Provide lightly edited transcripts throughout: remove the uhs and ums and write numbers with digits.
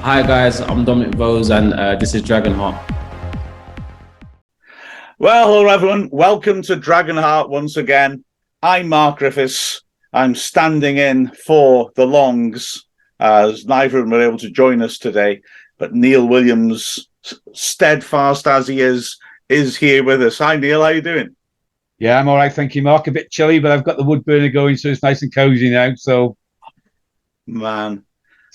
Hi guys, I'm Dominic Vose and this is Dragonheart. Well, hello everyone. Welcome to Dragonheart once again. I'm Mark Griffiths. I'm standing in for the Longs as neither of them are able to join us today. But Neil Williams, steadfast as he is here with us. Hi Neil, how you doing? Yeah, I'm all right, thank you, Mark. A bit chilly, but I've got the wood burner going, so it's nice and cozy now. So, man,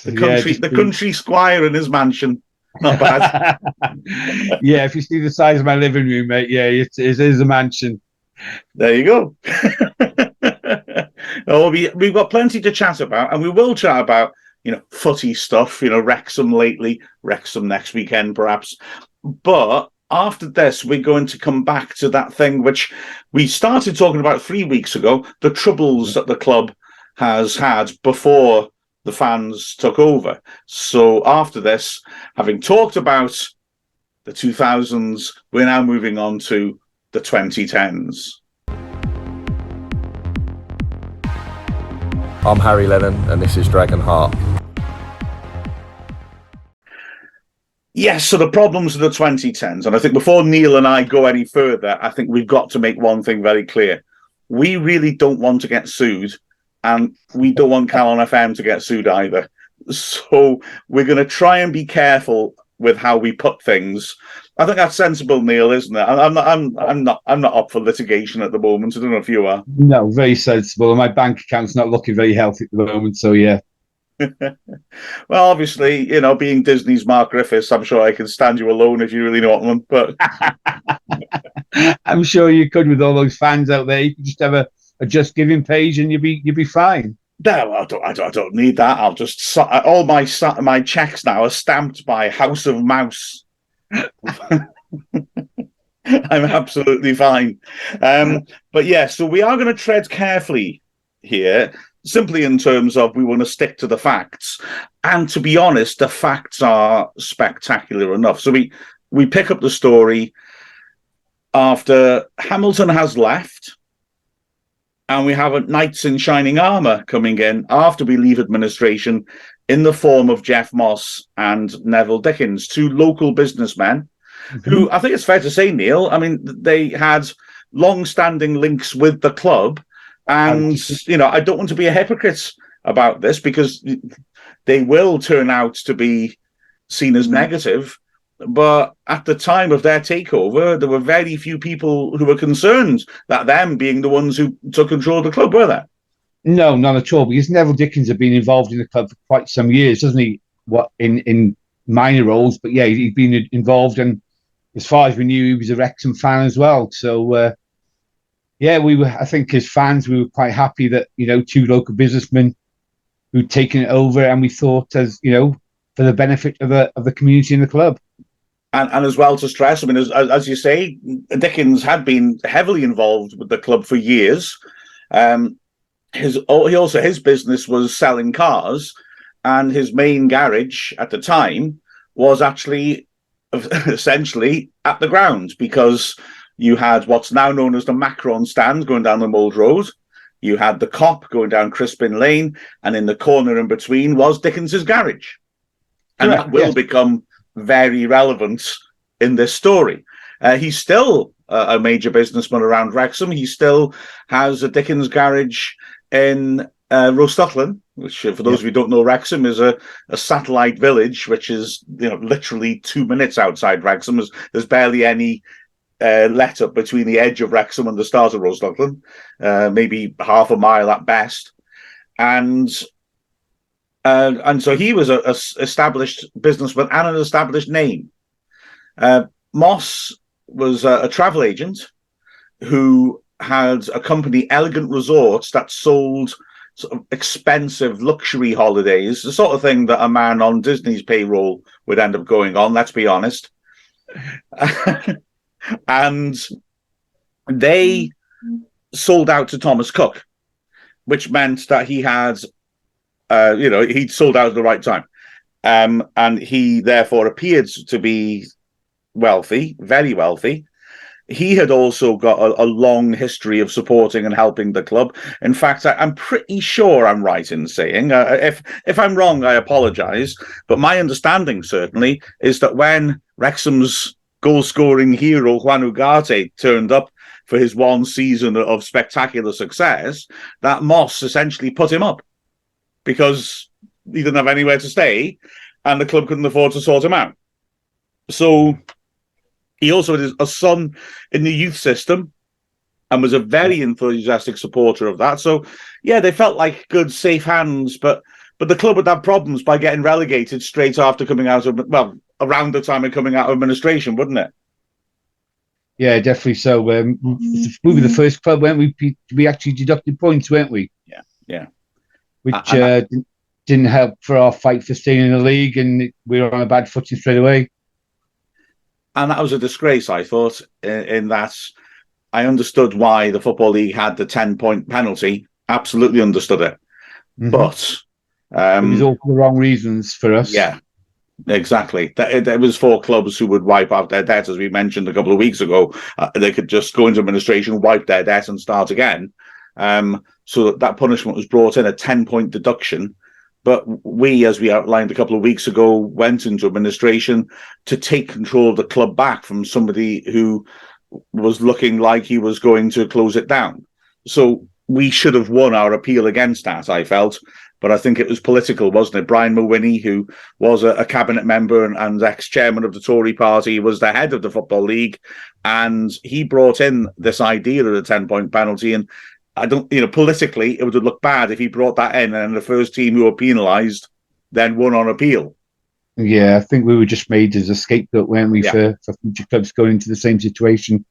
the country squire in his mansion. Not bad. Yeah, if you see the size of my living room, mate, yeah, it is a mansion. There you go. Oh, we've got plenty to chat about, and we will chat about, footy stuff, Wrexham lately, Wrexham next weekend, perhaps. But after this, we're going to come back to that thing which we started talking about 3 weeks ago, the troubles that the club has had before the fans took over. So after this, having talked about the 2000s, we're now moving on to the 2010s. I'm Harry Lennon, and this is Dragonheart. Yes, so the problems of the 2010s, and I think before Neil and I go any further, I think we've got to make one thing very clear. We really don't want to get sued, and we don't want Calon FM to get sued either. So we're going to try and be careful with how we put things. I think that's sensible, Neil, isn't it? I'm not up for litigation at the moment. I don't know if you are. No, very sensible. And my bank account's not looking very healthy at the moment, so yeah. Well, obviously, being Disney's Mark Griffiths, I'm sure I can stand you alone if you really know what I want. But I'm sure you could with all those fans out there. You could just have a Just Giving page, and you'd be fine. No, I don't need that. I'll just all my checks now are stamped by House of Mouse. I'm absolutely fine. But yeah, so we are going to tread carefully here, simply in terms of we want to stick to the facts. And to be honest, the facts are spectacular enough. So we pick up the story after Hamilton has left, and we have a knights in shining armour coming in after we leave administration in the form of Jeff Moss and Neville Dickens, two local businessmen who, I think it's fair to say, Neil, I mean, they had long-standing links with the club. And, I don't want to be a hypocrite about this because they will turn out to be seen as negative. But at the time of their takeover, there were very few people who were concerned that them being the ones who took control of the club, were there? No, not at all, because Neville Dickens had been involved in the club for quite some years, doesn't he? What in minor roles, but yeah, he'd been involved, and as far as we knew, he was a Wrexham fan as well. So yeah, I think as fans, we were quite happy that two local businessmen who'd taken it over, and we thought as for the benefit of the community and the club. And as well to stress, I mean, as you say, Dickens had been heavily involved with the club for years. His business was selling cars, and his main garage at the time was actually essentially at the ground, because you had what's now known as the Macron stand going down the Mould Road. You had the Cop going down Crispin Lane, and in the corner in between was Dickens's garage. And that will become very relevant in this story. He's still a major businessman around Wrexham. He still has a Dickens garage in Rhostyllen, which, for those of you who don't know, Wrexham is a satellite village, which is literally 2 minutes outside Wrexham. There's barely any let up between the edge of Wrexham and the start of Rhostyllen, maybe half a mile at best. And so he was an established businessman and an established name. Moss was a travel agent who had a company, Elegant Resorts, that sold sort of expensive luxury holidays, the sort of thing that a man on Disney's payroll would end up going on, let's be honest. And they sold out to Thomas Cook, which meant that he had, he'd sold out at the right time. And he therefore appeared to be wealthy, very wealthy. he had also got a long history of supporting and helping the club. In fact, I'm pretty sure I'm right in saying, if I'm wrong, I apologise. But my understanding certainly is that when Wrexham's goal-scoring hero Juan Ugarte turned up for his one season of spectacular success, that Moss essentially put him up because he didn't have anywhere to stay, and the club couldn't afford to sort him out. So he also had a son in the youth system and was a very enthusiastic supporter of that. So, yeah, they felt like good, safe hands, but the club would have problems by getting relegated straight after coming out of, well, around the time of coming out of administration, wouldn't it? Yeah, definitely so. We were the first club, weren't we? We actually deducted points, weren't we? Yeah. Which didn't help for our fight for staying in the league, and we were on a bad footing straight away. And that was a disgrace, I thought, in that I understood why the Football League had the 10-point penalty. Absolutely understood it. Mm-hmm. But it was all for the wrong reasons for us. Yeah, exactly. There was 4 clubs who would wipe out their debt, as we mentioned a couple of weeks ago. They could just go into administration, wipe their debt, and start again. So that punishment was brought in, a 10-point deduction. But we, as we outlined a couple of weeks ago, went into administration to take control of the club back from somebody who was looking like he was going to close it down. So we should have won our appeal against that, I felt. But I think it was political, wasn't it? Brian Mawhinney, who was a cabinet member and ex-chairman of the Tory party, was the head of the Football League. And he brought in this idea of a 10-point penalty. And I don't, politically, it would have looked bad if he brought that in and the first team who were penalised then won on appeal. Yeah, I think we were just made as a scapegoat, weren't we, for future clubs going into the same situation.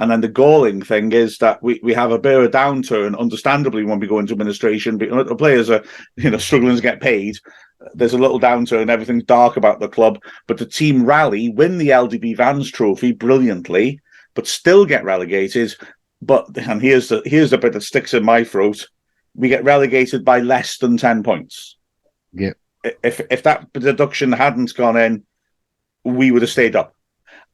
And then the galling thing is that we have a bit of a downturn, understandably, when we go into administration. The players are, struggling to get paid. There's a little downturn. Everything's dark about the club. But the team rally, win the LDB Vans Trophy brilliantly, but still get relegated. And here's the bit that sticks in my throat: we get relegated by less than 10 points. Yeah. If that deduction hadn't gone in, we would have stayed up.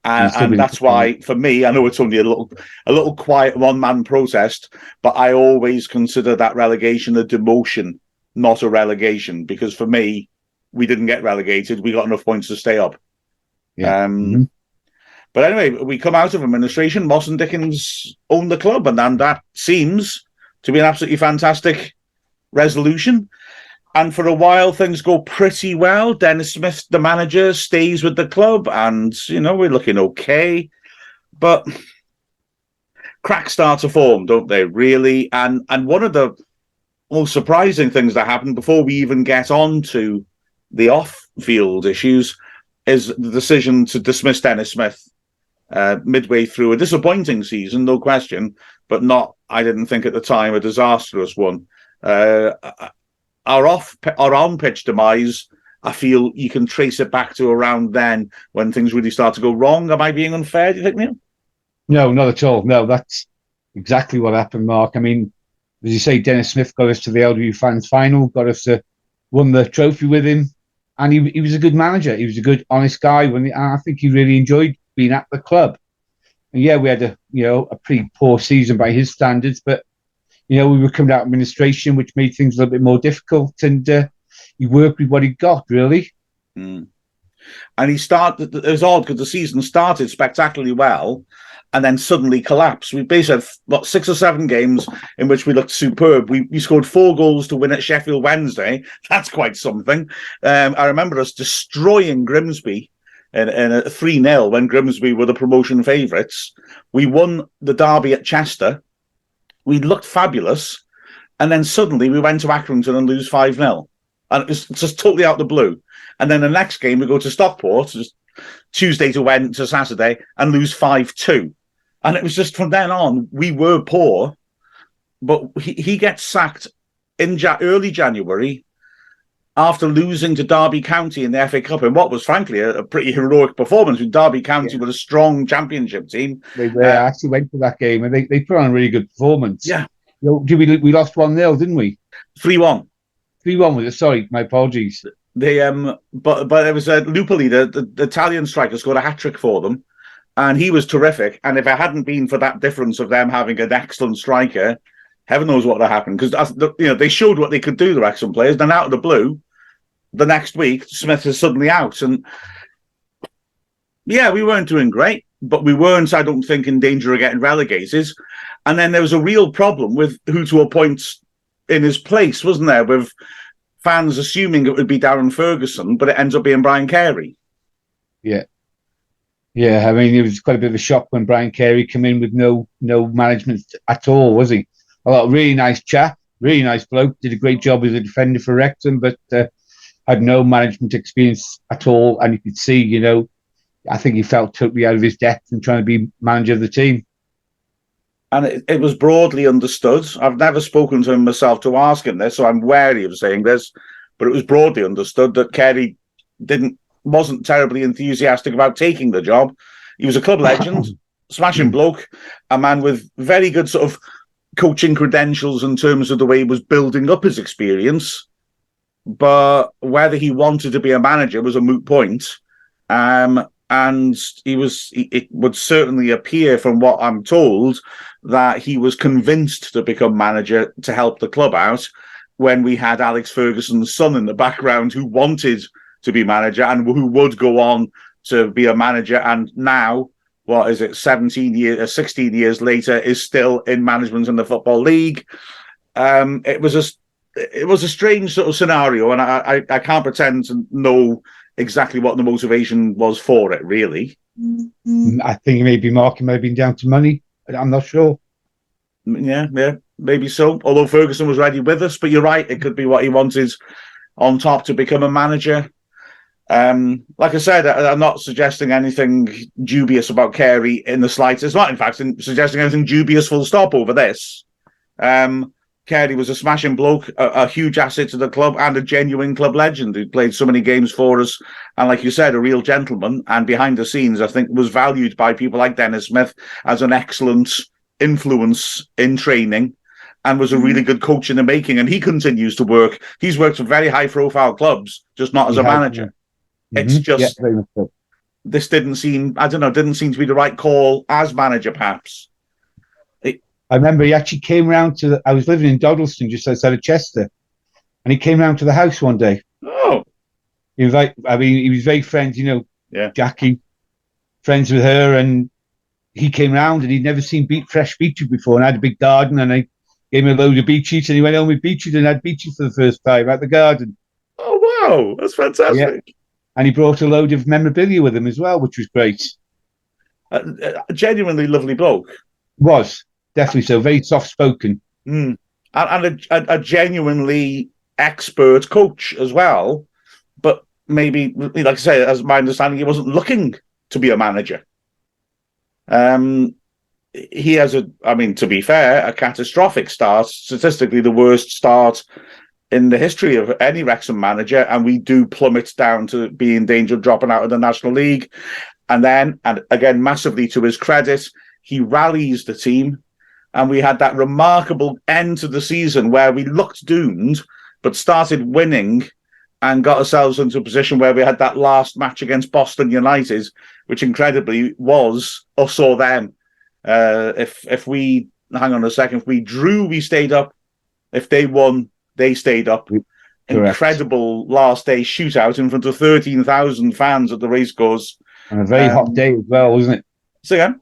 And that's why, for me, I know it's only a little quiet one-man protest, but I always consider that relegation a demotion, not a relegation, because for me, we didn't get relegated. We got enough points to stay up. Yeah. But anyway, we come out of administration. Moss and Dickens own the club, and that seems to be an absolutely fantastic resolution. And for a while, things go pretty well. Dennis Smith, the manager, stays with the club, and, we're looking okay. But cracks start to form, don't they, really? And one of the most surprising things that happened before we even get on to the off-field issues is the decision to dismiss Dennis Smith midway through a disappointing season, no question, but not, I didn't think at the time, a disastrous one. Our on-pitch demise, I feel you can trace it back to around then when things really start to go wrong. Am I being unfair, do you think, Neil? No, not at all. No, that's exactly what happened, Mark. I mean, as you say, Dennis Smith got us to the LW Fans Final, got us to won the trophy with him, and he was a good manager. He was a good, honest guy. I think he really enjoyed being at the club. And yeah, we had a pretty poor season by his standards, but we were coming out of administration, which made things a little bit more difficult, and he worked with what he got, really. And it was odd because the season started spectacularly well and then suddenly collapsed. We basically had 6 or 7 games in which we looked superb. We scored 4 goals to win at Sheffield Wednesday. That's quite something. I remember us destroying Grimsby in a 3-0 when Grimsby were the promotion favourites. We won the derby at Chester. We looked fabulous, and then suddenly we went to Accrington and lose 5-0. And it was just totally out of the blue. And then the next game, we go to Stockport, just Tuesday to Saturday, and lose 5-2. And it was just from then on, we were poor. But he gets sacked in early January after losing to Derby County in the FA Cup in what was, frankly, a pretty heroic performance. Derby County was a strong championship team. They actually went to that game, and they put on a really good performance. Yeah. We lost 1-0, didn't we? 3-1. 3-1 was it? Sorry, my apologies. But it was Lupoli, the Italian striker, scored a hat-trick for them. and he was terrific. And if it hadn't been for that difference of them having an excellent striker, heaven knows what would have happened. Because they showed what they could do, the Wrexham players. Then out of the blue, the next week, Smith is suddenly out, and yeah, we weren't doing great, but we weren't, I don't think, in danger of getting relegated. And then there was a real problem with who to appoint in his place, wasn't there? With fans assuming it would be Darren Ferguson, but it ends up being Brian Carey. Yeah. Yeah, I mean, it was quite a bit of a shock when Brian Carey came in with no management at all, was he? A lot of really nice chap, really nice bloke, did a great job as a defender for Wrexham, but had no management experience at all. And you could see, I think he felt totally out of his depth and trying to be manager of the team. And it was broadly understood. I've never spoken to him myself to ask him this, so I'm wary of saying this, but it was broadly understood that Carey wasn't terribly enthusiastic about taking the job. He was a club legend, smashing bloke, a man with very good sort of coaching credentials in terms of the way he was building up his experience. But whether he wanted to be a manager was a moot point. And it would certainly appear from what I'm told that he was convinced to become manager to help the club out when we had Alex Ferguson's son in the background who wanted to be manager and who would go on to be a manager. And now, 16 years later, is still in management in the Football League. It was a strange sort of scenario, and I can't pretend to know exactly what the motivation was for it, really. I think maybe Mark may have been down to money. I'm not sure. Yeah, maybe so. Although Ferguson was ready with us, but you're right, it could be what he wanted on top to become a manager. Like I said, I'm not suggesting anything dubious about Carey in the slightest. Not, in fact, suggesting anything dubious full stop over this. Carey was a smashing bloke, a huge asset to the club, and a genuine club legend who played so many games for us. And like you said, a real gentleman. And behind the scenes, I think, was valued by people like Dennis Smith as an excellent influence in training, and was a really good coach in the making. And he continues to work. He's worked for very high-profile clubs, just not as a manager. It's just this didn't seem to be the right call as manager, perhaps. I remember he actually came round I was living in Dodleston, just outside of Chester, and he came round to the house one day. Oh. He was he was very friends, Jackie, friends with her, and he came round and he'd never seen fresh beetroot before, and I had a big garden, and I gave him a load of beetroot, and he went home with beetroot and had beetroot for the first time at the garden. Oh, wow. That's fantastic. Yeah. And he brought a load of memorabilia with him as well, which was great. A genuinely lovely bloke. Was, definitely so. Very soft-spoken. And a genuinely expert coach as well. But maybe, like I say, as my understanding, he wasn't looking to be a manager. He has to be fair, a catastrophic start. Statistically, the worst start in the history of any Wrexham manager, and we do plummet down to be in danger of dropping out of the National League. And then, and again, massively to his credit, he rallies the team, and we had that remarkable end to the season where we looked doomed, but started winning and got ourselves into a position where we had that last match against Boston United, which incredibly was us or them. If we drew, we stayed up. If they won, they stayed up. Correct. Incredible last day shootout in front of 13,000 fans at the racecourse. And a very hot day as well, wasn't it? Say again?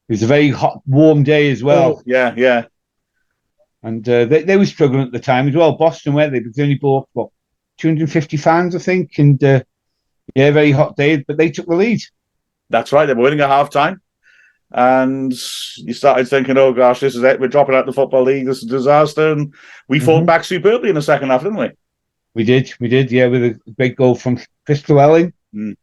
It was a very hot, warm day as well. Oh, yeah. And they were struggling at the time as well. Boston, weren't they? Because they only bought, 250 fans, I think. And very hot day, but they took the lead. That's right. They were winning at half-time. And you started thinking, oh gosh, this is it. We're dropping out the Football League. This is a disaster. And we fought back superbly in the second half, didn't we? We did, yeah, with a great goal from Chris Llewellyn. And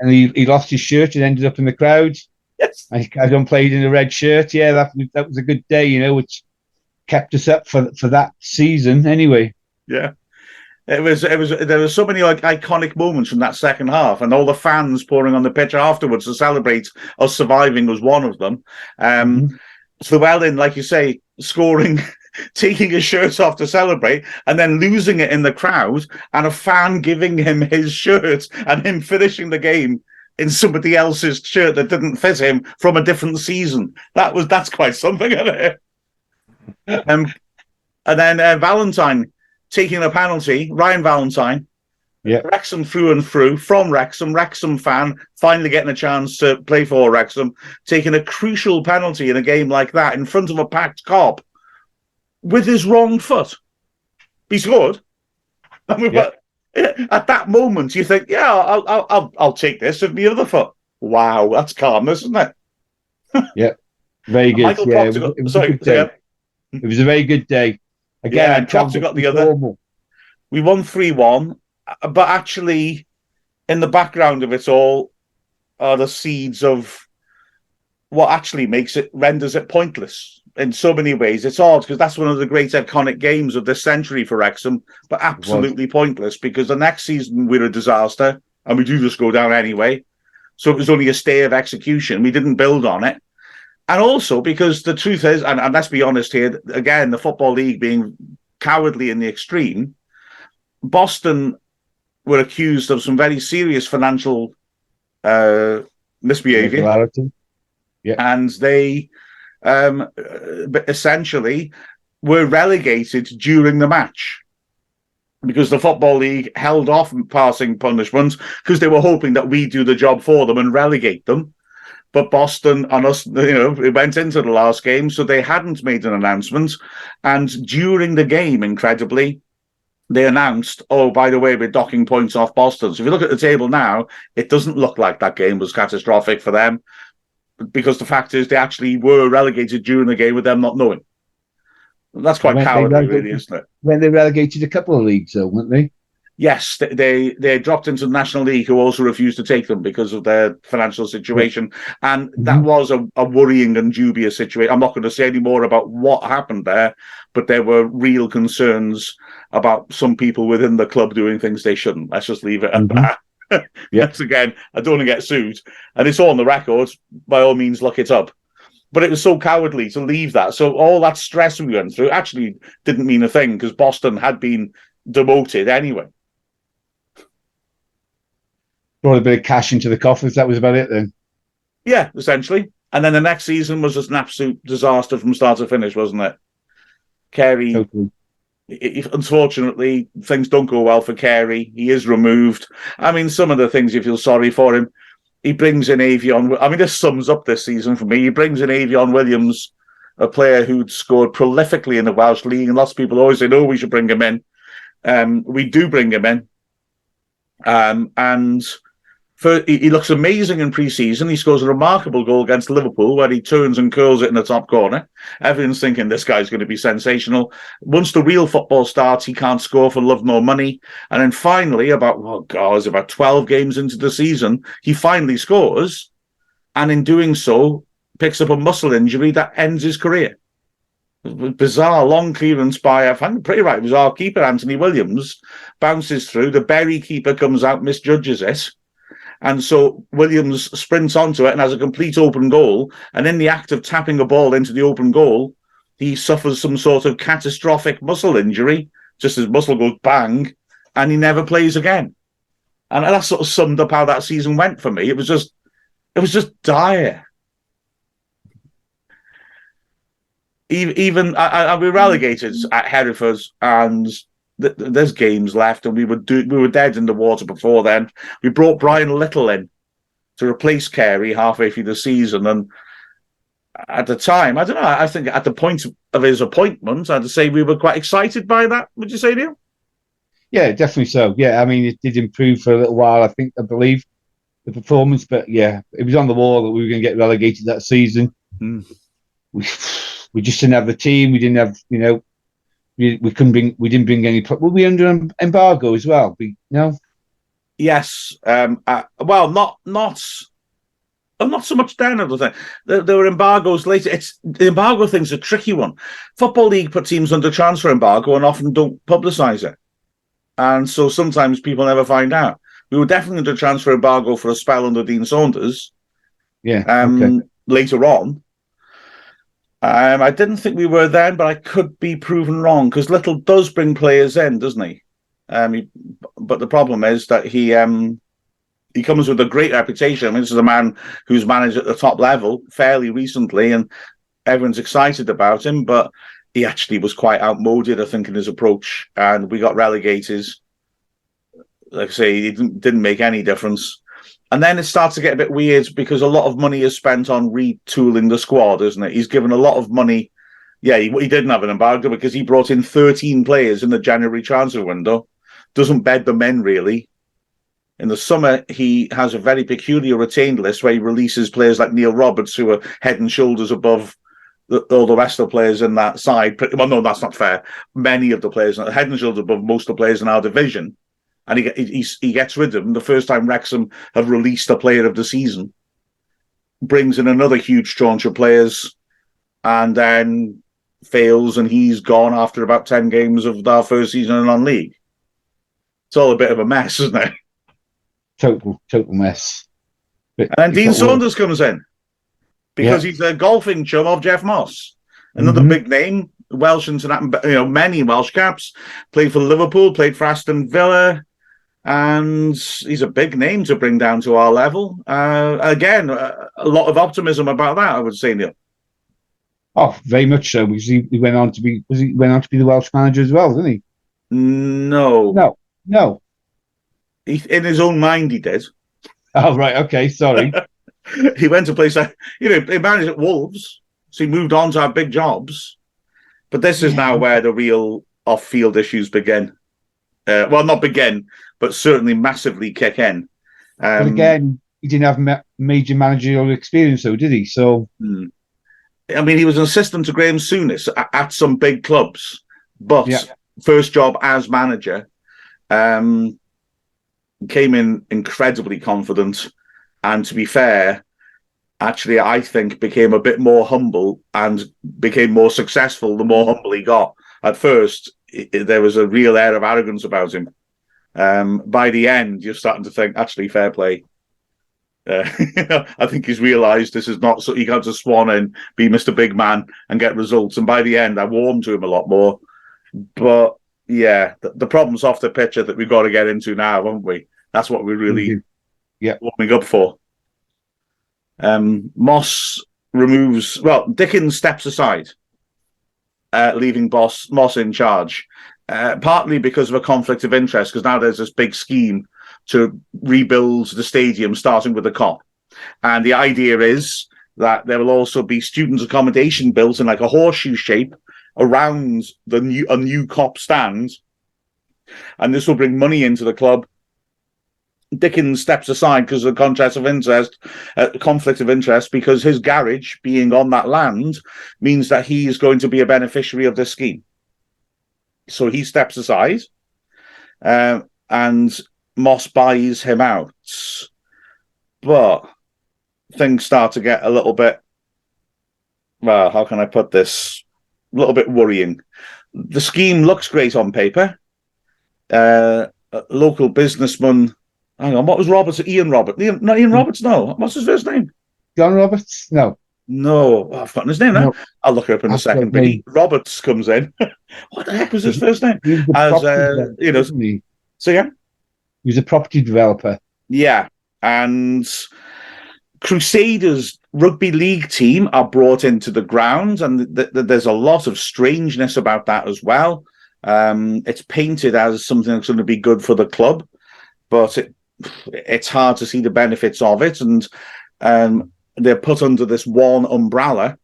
he lost his shirt and ended up in the crowd. Yes. And he carried on played in a red shirt. Yeah, that was a good day, which kept us up for that season anyway. Yeah. There were so many iconic moments from that second half, and all the fans pouring on the pitch afterwards to celebrate us surviving was one of them. Llewellyn, like you say, scoring, taking his shirt off to celebrate, and then losing it in the crowd, and a fan giving him his shirt, and him finishing the game in somebody else's shirt that didn't fit him from a different season. That's quite something, isn't it? And then Valentine taking a penalty, Ryan Valentine. Yeah. Wrexham through and through, from Wrexham fan, finally getting a chance to play for Wrexham, taking a crucial penalty in a game like that in front of a packed Kop with his wrong foot. He scored. I mean, at that moment, you think, yeah, I'll take this with the other foot. Wow, that's calmness, isn't it? Yeah, very good. Michael Yeah, Proctor it was a good day. It was a very good day. Again, and Proctor got the other. We won 3-1, but actually, in the background of it all are the seeds of what actually renders it pointless in so many ways. It's odd because that's one of the great iconic games of this century for Wrexham, but absolutely pointless because the next season we're a disaster and we do just go down anyway. So it was only a stay of execution. We didn't build on it. And also because the truth is, and let's be honest here, again, the Football League being cowardly in the extreme, Boston were accused of some very serious financial misbehavior. Yeah. And they essentially were relegated during the match because the Football League held off passing punishments because they were hoping that we do the job for them and relegate them. But Boston and us, it went into the last game, so they hadn't made an announcement. And during the game, incredibly, they announced, oh, by the way, we're docking points off Boston. So if you look at the table now, it doesn't look like that game was catastrophic for them because the fact is they actually were relegated during the game with them not knowing. That's quite cowardly, really, isn't it? When they relegated a couple of leagues, though, weren't they? Yes, they dropped into the National League, who also refused to take them because of their financial situation. And that was a worrying and dubious situation. I'm not going to say any more about what happened there, but there were real concerns about some people within the club doing things they shouldn't. Let's just leave it at that. Yes, again, I don't want to get sued. And it's all on the record. By all means, look it up. But it was so cowardly to leave that. So all that stress we went through actually didn't mean a thing because Boston had been demoted anyway. Brought a bit of cash into the coffers. That was about it then. Yeah, essentially. And then the next season was just an absolute disaster from start to finish, wasn't it? Carey, totally. Unfortunately, things don't go well for Carey. He is removed. I mean, some of the things you feel sorry for him. He brings in Avion. I mean, this sums up this season for me. He brings in Avion Williams, a player who'd scored prolifically in the Welsh League. And lots of people always say, no, we should bring him in. We do bring him in. And he looks amazing in pre-season. He scores a remarkable goal against Liverpool where he turns and curls it in the top corner. Everyone's thinking this guy's going to be sensational. Once the real football starts, he can't score for love nor money. And then finally, about 12 games into the season, he finally scores. And in doing so, picks up a muscle injury that ends his career. Bizarre long clearance by, I find it pretty right, it was our keeper, Anthony Williams, bounces through. The Bury keeper comes out, misjudges it. And so Williams sprints onto it and has a complete open goal. And in the act of tapping a ball into the open goal, he suffers some sort of catastrophic muscle injury. Just his muscle goes bang, and he never plays again. And that sort of summed up how that season went for me. It was just dire. Even we relegated at Hereford, and there's games left, and we were dead in the water before then. We brought Brian Little in to replace Carey halfway through the season, and at the time, I don't know, I think at the point of his appointment, I'd say we were quite excited by that. Would you say, Neil? Yeah, definitely so. Yeah, I mean, it did improve for a little while, I believe, the performance, but yeah, it was on the wall that we were going to get relegated that season. We just didn't have the team. We didn't have, we didn't bring any. Were we under embargo as well? No. Yes. Well, not so much then. I don't think there were embargoes later. The embargo thing's a tricky one. Football League put teams under transfer embargo and often don't publicise it, and so sometimes people never find out. We were definitely under transfer embargo for a spell under Dean Saunders. Yeah. Later on. I didn't think we were then, but I could be proven wrong because Little does bring players in, doesn't he? But the problem is that he he comes with a great reputation. I mean, this is a man who's managed at the top level fairly recently, and everyone's excited about him, but he actually was quite outmoded, I think, in his approach, and we got relegated. Like I say, he didn't make any difference. And then it starts to get a bit weird because a lot of money is spent on retooling the squad, isn't it? He's given a lot of money. Yeah, he didn't have an embargo because he brought in 13 players in the January transfer window. Doesn't bed them in, really. In the summer, he has a very peculiar retained list where he releases players like Neil Roberts, who are head and shoulders above all the rest of the players in that side. Well, no, that's not fair. Many of the players are head and shoulders above most of the players in our division. And he gets rid of them. The first time Wrexham have released a player of the season, brings in another huge tranche of players, and then fails, and he's gone after about 10 games of our first season in non-league. It's all a bit of a mess, isn't it? Total mess. But and then Dean Saunders comes in because he's a golfing chum of Jeff Moss, another big name, Welsh international, many Welsh caps, played for Liverpool, played for Aston Villa, and he's a big name to bring down to our level. Again, a lot of optimism about that, I would say, Neil. Oh, very much so, because he went on to be the Welsh manager as well, didn't he? No. In his own mind, he did. Oh, right. Okay. Sorry. He went to places, he managed at Wolves, so he moved on to have big jobs. But this is now where the real off-field issues begin. Well, not begin, but certainly massively kick in. But again, he didn't have major managerial experience, though, did he? So, I mean, he was an assistant to Graham Souness at some big clubs, but first job as manager. Came in incredibly confident, and to be fair, actually, I think became a bit more humble and became more successful the more humble he got. At first, there was a real air of arrogance about him. By the end, you're starting to think, actually, fair play. I think he's realised this is not so. He can't just swan in, be Mr. Big Man, and get results. And by the end, I warmed to him a lot more. But yeah, the problems off the pitch that we've got to get into now, haven't we? That's what we're really warming up for. Moss removes. Well, Dickens steps aside, leaving Moss in charge, partly because of a conflict of interest. Because now there's this big scheme to rebuild the stadium, starting with the Kop, and the idea is that there will also be students' accommodation built in like a horseshoe shape around a new Kop stand, and this will bring money into the club. Dickens steps aside because of the conflict of interest, because his garage being on that land means that he is going to be a beneficiary of this scheme. So he steps aside, and Moss buys him out. But things start to get a little bit, well, how can I put this? A little bit worrying. The scheme looks great on paper. A local businessman. Hang on, what was Roberts? Ian Roberts? Not Ian Roberts, no. What's his first name? John Roberts? No. No, I've forgotten his name now. No. I'll look her up in a second. But Roberts comes in. What the heck was his first name? So yeah, he was a property developer. Yeah, and Crusaders rugby league team are brought into the ground, and there's a lot of strangeness about that as well. It's painted as something that's going to be good for the club, but it's hard to see the benefits of it, and they're put under this one umbrella,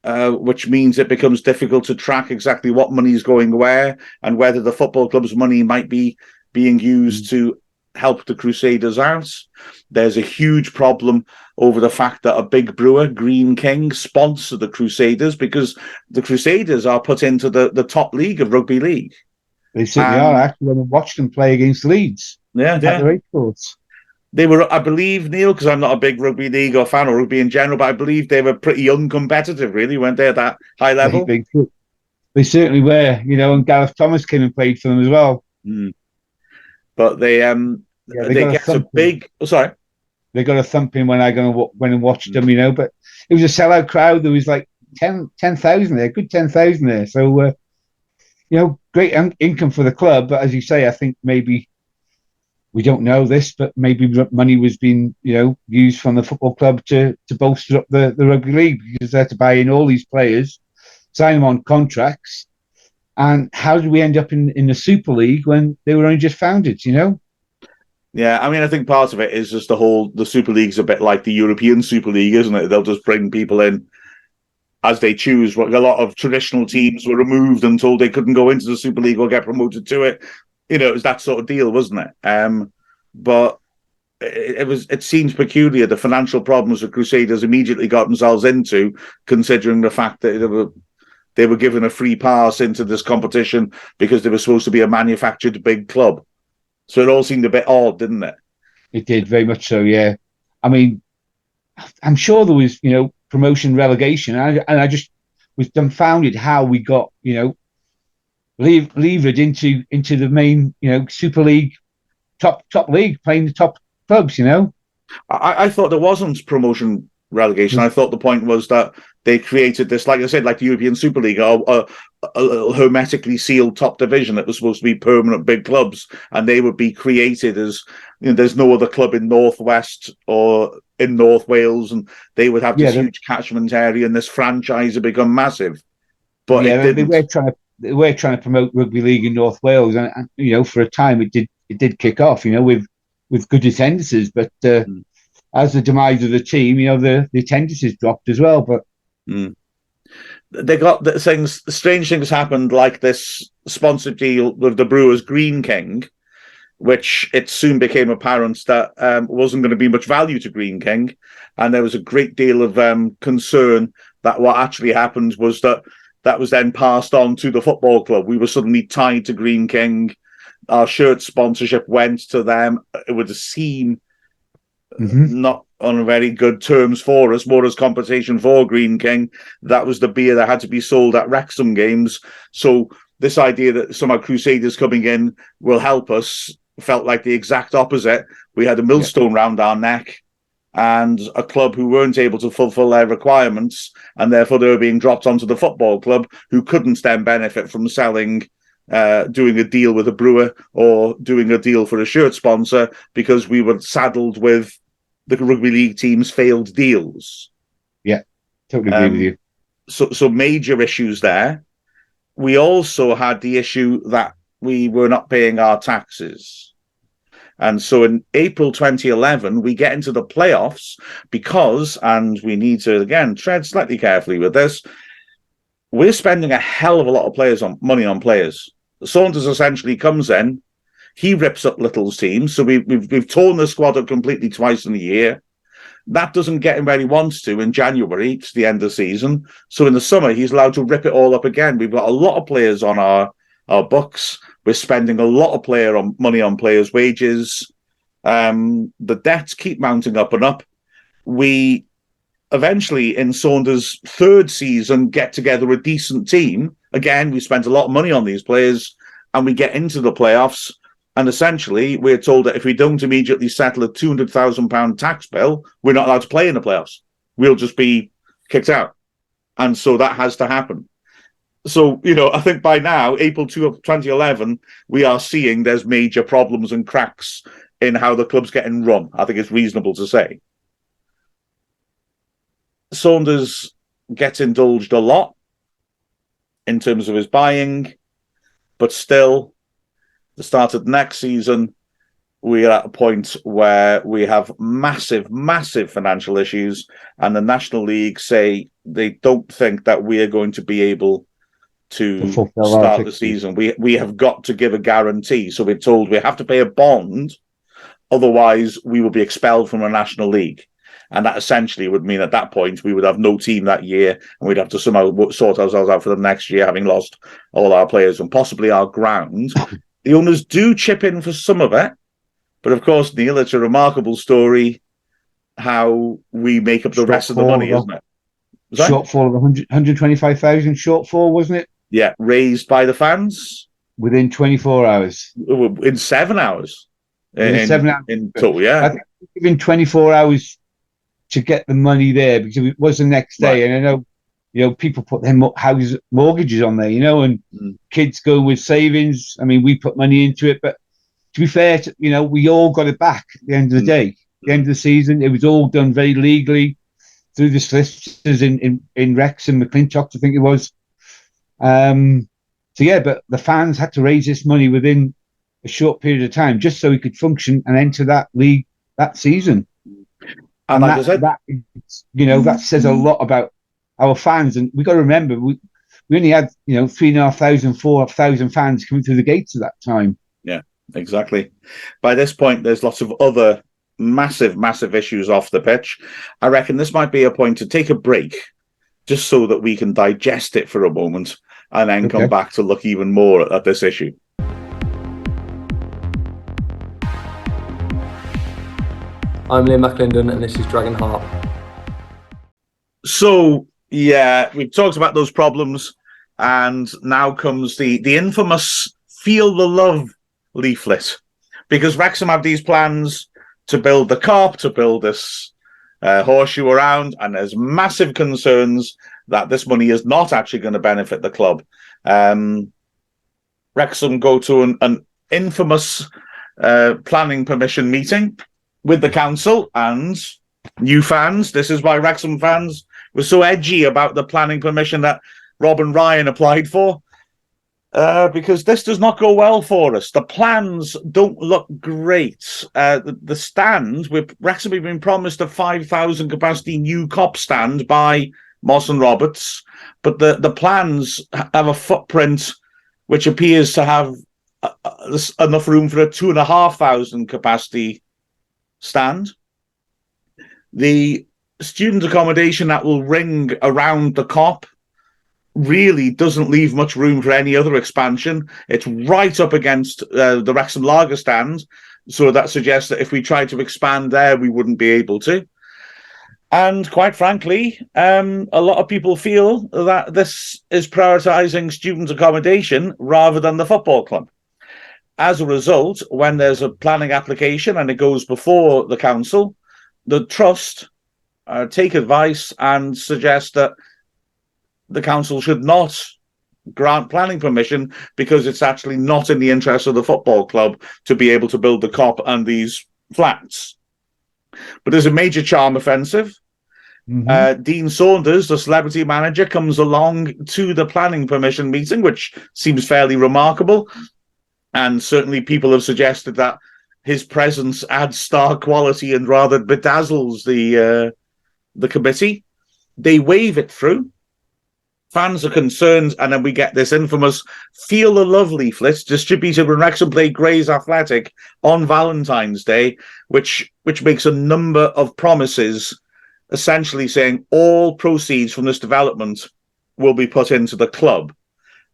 which means it becomes difficult to track exactly what money is going where and whether the football club's money might be being used to help the Crusaders out. There's a huge problem over the fact that a big brewer, Green King, sponsor the Crusaders, because the Crusaders are put into the top league of rugby league. They certainly are. I actually went and watched them play against Leeds. Yeah. At the race course. They were, I believe, Neil, because I'm not a big rugby league or fan of rugby in general, but I believe they were pretty uncompetitive, really, weren't they, at that high level? They certainly were, and Gareth Thomas came and played for them as well. But they get a big. Oh, sorry, they got a thumping when I went and watched them. But it was a sellout crowd. There was like 10,000 there, good 10,000 there. So great income for the club. But as you say, I think maybe we don't know this, but maybe money was being, used from the football club to bolster up the rugby league, because they had to buy in all these players, sign them on contracts. And how did we end up in the Super League when they were only just founded, Yeah, I mean, I think part of it is just the Super League's a bit like the European Super League, isn't it? They'll just bring people in as they choose. A lot of traditional teams were removed and told they couldn't go into the Super League or get promoted to it. It was that sort of deal, wasn't it? But it seems peculiar, the financial problems the Crusaders immediately got themselves into, considering the fact that they were given a free pass into this competition because they were supposed to be a manufactured big club. So it all seemed a bit odd, didn't it? It did, very much so, yeah. I mean, I'm sure there was, promotion, relegation, and I just was dumbfounded how we got, levered into the main, Super League, top league, playing the top clubs, I thought there wasn't promotion relegation. I thought the point was that they created this, like I said, like the European Super League, a hermetically sealed top division that was supposed to be permanent big clubs, and they would be created as, there's no other club in Northwest or in North Wales, and they would have this huge catchment area, and this franchise would become massive. But they were trying to promote rugby league in North Wales, and for a time it did kick off, with good attendances, but as the demise of the team, the attendances dropped as well. But they got strange things happened, like this sponsored deal with the Brewers Green King, which it soon became apparent that wasn't going to be much value to Green King, and there was a great deal of concern that what actually happened was that was then passed on to the football club. We were suddenly tied to Green King. Our shirt sponsorship went to them. It would seem not on very good terms for us, more as compensation for Green King. That was the beer that had to be sold at Wrexham games. So this idea that some of our Crusaders coming in will help us felt like the exact opposite. We had a millstone round our neck and a club who weren't able to fulfill their requirements, and therefore they were being dropped onto the football club, who couldn't then benefit from selling, doing a deal with a brewer or doing a deal for a shirt sponsor, because we were saddled with the rugby league team's failed deals. Yeah, totally agree with you. So major issues there. We also had the issue that we were not paying our taxes. And so in April 2011, we get into the playoffs because, and we need to, again, tread slightly carefully with this, we're spending a hell of a lot of money on players. Saunders essentially comes in, he rips up Little's team, so we've torn the squad up completely twice in a year. That doesn't get him where he wants to in January, to the end of the season. So in the summer, he's allowed to rip it all up again. We've got a lot of players on our books. We're spending a lot of money on players' wages. The debts keep mounting up and up. We eventually, in Saunders' third season, get together a decent team. Again, we spent a lot of money on these players, and we get into the playoffs. And essentially, we're told that if we don't immediately settle a £200,000 tax bill, we're not allowed to play in the playoffs. We'll just be kicked out. And so that has to happen. So, I think by now, April 2 of 2011, we are seeing there's major problems and cracks in how the club's getting run. I think it's reasonable to say. Saunders gets indulged a lot in terms of his buying, but still, the start of the next season, we are at a point where we have massive financial issues, and the National League say they don't think that we are going to be able to start the season. We have got to give a guarantee. So we're told we have to pay a bond, otherwise we will be expelled from a National League. And that essentially would mean at that point we would have no team that year, and we'd have to somehow sort ourselves out for the next year, having lost all our players and possibly our ground. The owners do chip in for some of it, but of course, Neil, it's a remarkable story how we make up the rest of the money, isn't it? Shortfall of 125,000 shortfall, wasn't it? Yeah, raised by the fans within 24 hours. In 7 hours. In 7 hours. In total, yeah. I think within 24 hours to get the money there, because it was the next day, right. And I know, people put their house mortgages on there, and kids go with savings. I mean, we put money into it, but to be fair, we all got it back at the end of the day. At the end of the season, it was all done very legally through the solicitors in Wrexham, McClintock, I think it was. So yeah, but the fans had to raise this money within a short period of time just so he could function and enter that league that season. And like that says a lot about our fans. And we got to remember, we only had 3,500, 4,000 fans coming through the gates at that time. Yeah, exactly. By this point, there's lots of other massive issues off the pitch. I reckon this might be a point to take a break, just so that we can digest it for a moment, and then come back to look even more at this issue. I'm Liam McLindon, and this is Dragonheart. So, yeah, we've talked about those problems, and now comes the infamous Feel the Love leaflet. Because Wrexham have these plans to build the Kop, to build this horseshoe around, and there's massive concerns that this money is not actually going to benefit the club. Wrexham go to an infamous planning permission meeting with the council and new fans. This is why Wrexham fans were so edgy about the planning permission that Rob and Ryan applied for, because this does not go well for us. The plans don't look great. The stand, with Wrexham have been promised a 5,000 capacity new Kop stand by Moss and Roberts, but the plans have a footprint which appears to have enough room for a 2,500 capacity stand. The student accommodation that will ring around the Kop really doesn't leave much room for any other expansion. It's right up against the Wrexham Lager stand, so that suggests that if we tried to expand there, we wouldn't be able to. And quite frankly, a lot of people feel that this is prioritising student accommodation rather than the football club. As a result, when there's a planning application and it goes before the council, the trust take advice and suggest that the council should not grant planning permission because it's actually not in the interest of the football club to be able to build the Kop and these flats. But there's a major charm offensive. Dean Saunders, the celebrity manager, comes along to the planning permission meeting, which seems fairly remarkable. And certainly people have suggested that his presence adds star quality and rather bedazzles the committee. They wave it through. Fans are concerned, and then we get this infamous Feel the Love leaflet distributed when Wrexham played Grays Athletic on Valentine's Day, which makes a number of promises, essentially saying all proceeds from this development will be put into the club.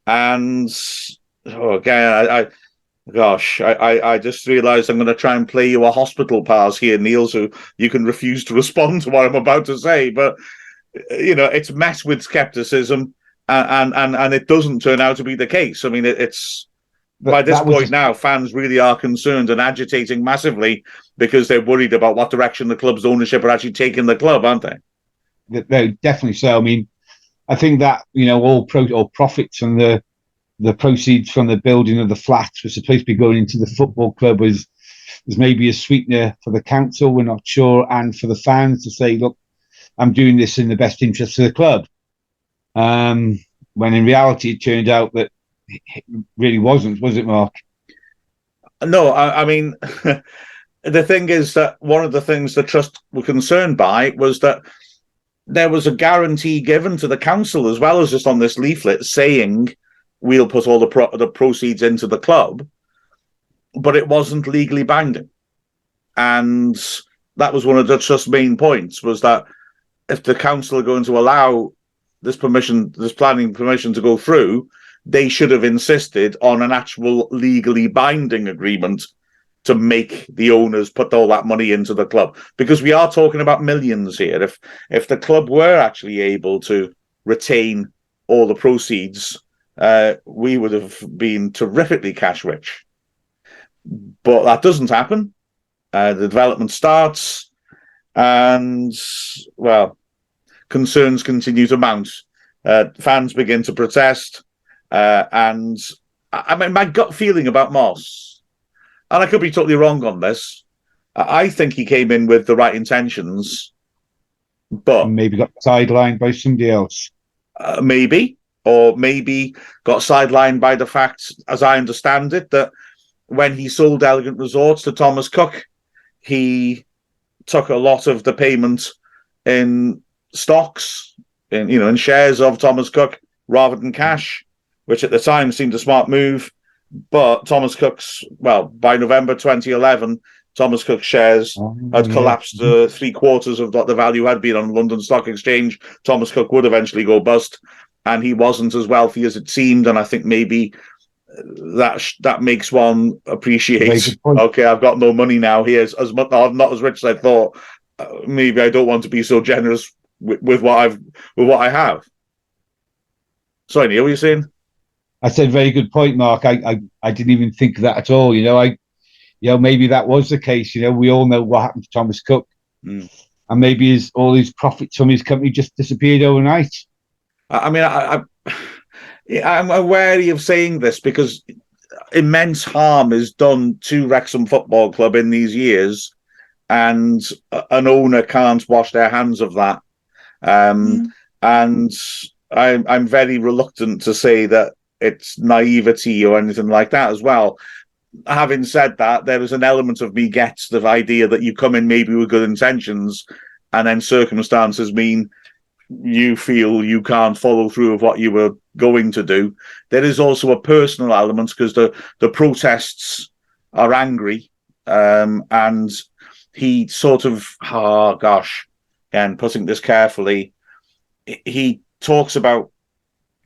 And I just realised I'm going to try and play you a hospital pass here, Neil, so you can refuse to respond to what I'm about to say. But it's met with skepticism, and it doesn't turn out to be the case. I mean, it's by this point now, fans really are concerned and agitating massively because they're worried about what direction the club's ownership are actually taking the club, aren't they? No, definitely so. I mean, I think that all profits from the proceeds from the building of the flats was supposed to be going into the football club was maybe a sweetener for the council. We're not sure, and for the fans to say, look, I'm doing this in the best interest of the club. When in reality, it turned out that it really wasn't, was it, Mark? No, I mean, the thing is that one of the things the trust were concerned by was that there was a guarantee given to the council as well as just on this leaflet saying we'll put all the proceeds into the club, but it wasn't legally binding. And that was one of the trust's main points, was that if the council are going to allow this planning permission to go through, they should have insisted on an actual legally binding agreement to make the owners put all that money into the club. Because we are talking about millions here. If the club were actually able to retain all the proceeds, we would have been terrifically cash rich. But that doesn't happen. The development starts, and, well, concerns continue to mount. Fans begin to protest. And I mean, my gut feeling about Moss and I could be totally wrong on this, I think he came in with the right intentions, but Maybe got sidelined by somebody else. maybe got sidelined by the fact, as I understand it, that when he sold Elegant Resorts to Thomas Cook, he took a lot of the payment in stocks, in shares of Thomas Cook rather than cash, which at the time seemed a smart move. But by November 2011, Thomas Cook's shares had collapsed to 3/4 of what the value had been on London Stock Exchange. Thomas Cook would eventually go bust, and he wasn't as wealthy as it seemed. And I think maybe that makes one appreciate, okay, I've got no money now. Here's as much, I'm not as rich as I thought. Maybe I don't want to be so generous with what I have. Sorry, Neil, what were you saying? I said, very good point, Mark. I didn't even think of that at all. Maybe that was the case. We all know what happened to Thomas Cook, and maybe all his profits from his company just disappeared overnight. I mean, I'm wary of saying this because immense harm is done to Wrexham Football Club in these years, and an owner can't wash their hands of that. And I'm very reluctant to say that it's naivety or anything like that as well. Having said that, there is an element of me gets the idea that you come in maybe with good intentions, and then circumstances mean you feel you can't follow through with what you were going to do. There is also a personal element because the protests are angry, and he sort of, again, putting this carefully, he talks about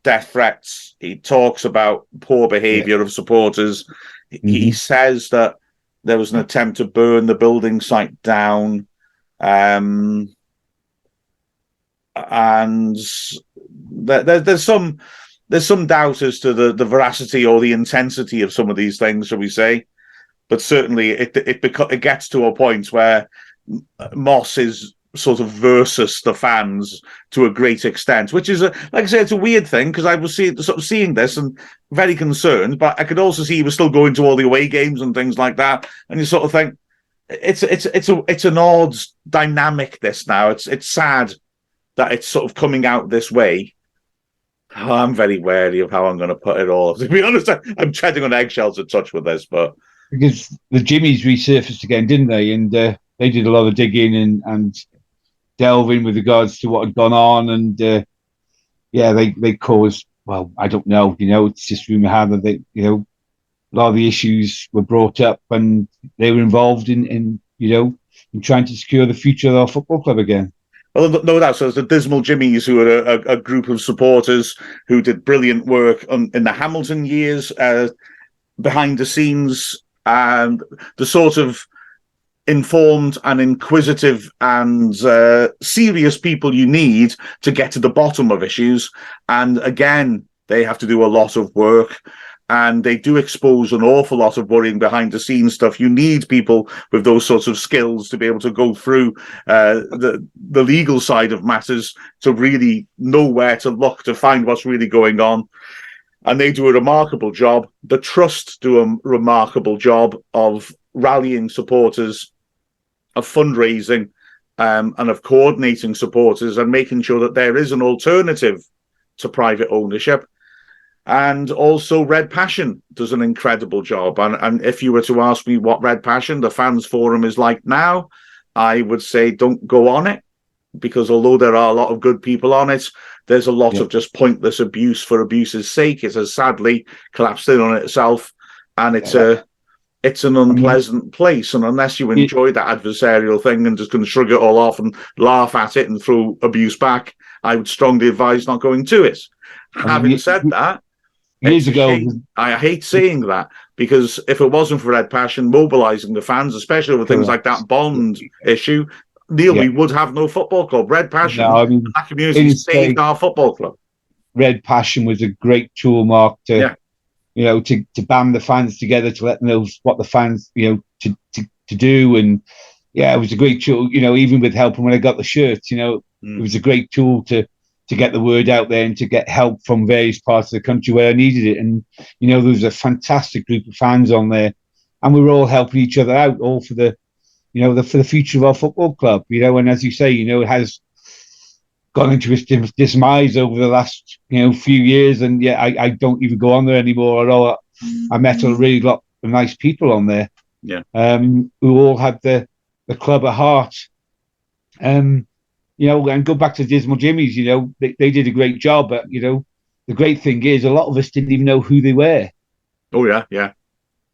death threats. He talks about poor behaviour of supporters. He says that there was an attempt to burn the building site down. And there's some doubt as to the veracity or the intensity of some of these things, shall we say? But certainly, it gets to a point where Moss is sort of versus the fans to a great extent, which is like I say, it's a weird thing because I was seeing this and very concerned, but I could also see he was still going to all the away games and things like that, and you sort of think it's an odd dynamic. This now, it's sad that it's sort of coming out this way. I'm very wary of how I'm going to put it all. To be honest, I'm treading on eggshells a touch with this, but because the Jimmies resurfaced again, didn't they? And they did a lot of digging and delving with regards to what had gone on, and they caused, well, I don't know, it's just rumor had that they, a lot of the issues were brought up, and they were involved in trying to secure the future of our football club again. Well, no doubt. So it's the Dismal Jimmies, who are a group of supporters who did brilliant work in the Hamilton years, behind the scenes, and the sort of informed and inquisitive and serious people you need to get to the bottom of issues. And again, they have to do a lot of work, and they do expose an awful lot of worrying behind the scenes stuff. You need people with those sorts of skills to be able to go through the legal side of matters to really know where to look to find what's really going on. And they do a remarkable job. The Trust do a remarkable job of rallying supporters, of fundraising, and of coordinating supporters and making sure that there is an alternative to private ownership. And also Red Passion does an incredible job. And if you were to ask me what Red Passion, the fans forum, is like now, I would say don't go on it, because although there are a lot of good people on it, there's a lot of just pointless abuse for abuse's sake. It has sadly collapsed in on itself, and it's an unpleasant place. And unless you enjoy that adversarial thing and just can shrug it all off and laugh at it and throw abuse back, I would strongly advise not going to it. Having said that, years ago, I hate saying that, because if it wasn't for Red Passion mobilising the fans, especially with things like that bond issue, Neil, we would have no football club. Red Passion, that community saved our football club. Red Passion was a great tool, Mark, to band the fans together, to let them know what the fans, to do. And it was a great tool, even with help. And when I got the shirt, it was a great tool to get the word out there and to get help from various parts of the country where I needed it. And, there was a fantastic group of fans on there. and we were all helping each other out, all for the, for the future of our football club, and as you say, it has gone into its demise over the last, few years, and I don't even go on there anymore. Although I met a really lot of nice people on there, who all had the club at heart. And go back to Dismal Jimmy's, they did a great job, but the great thing is a lot of us didn't even know who they were. Oh yeah,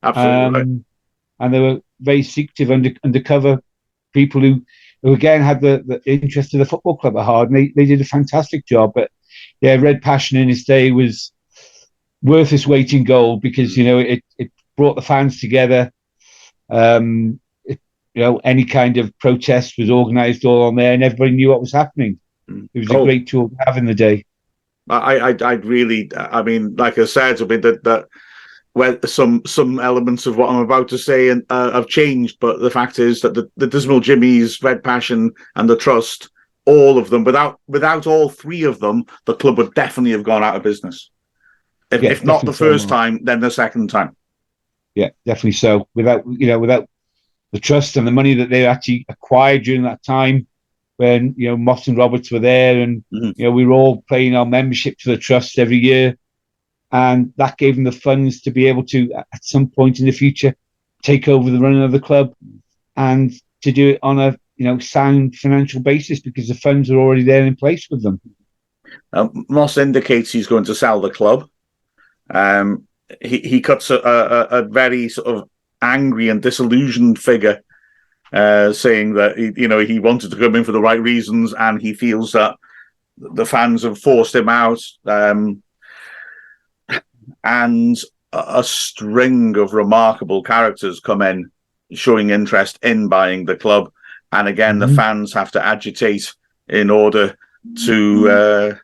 absolutely. And they were very secretive, undercover people who again had the interest of the football club at heart, and they did a fantastic job. But Red Passion in its day was worth its weight in gold, because it brought the fans together. Any kind of protest was organised all on there, and everybody knew what was happening. It was a great tool to have in the day. I'd really, like I said, that where some elements of what I'm about to say have changed, but the fact is that the Dismal Jimmy's, Red Passion, and the Trust, all of them, without all three of them, the club would definitely have gone out of business. If not the first time, then the second time. Yeah, definitely so. Without the trust and the money that they actually acquired during that time, when Moss and Roberts were there, and we were all paying our membership to the trust every year, and that gave them the funds to be able to, at some point in the future, take over the running of the club, and to do it on a sound financial basis, because the funds are already there in place with them. Moss indicates he's going to sell the club. He cuts a very sort of angry and disillusioned figure, saying that he wanted to come in for the right reasons, and he feels that the fans have forced him out, and a string of remarkable characters come in showing interest in buying the club, and again the fans have to agitate in order to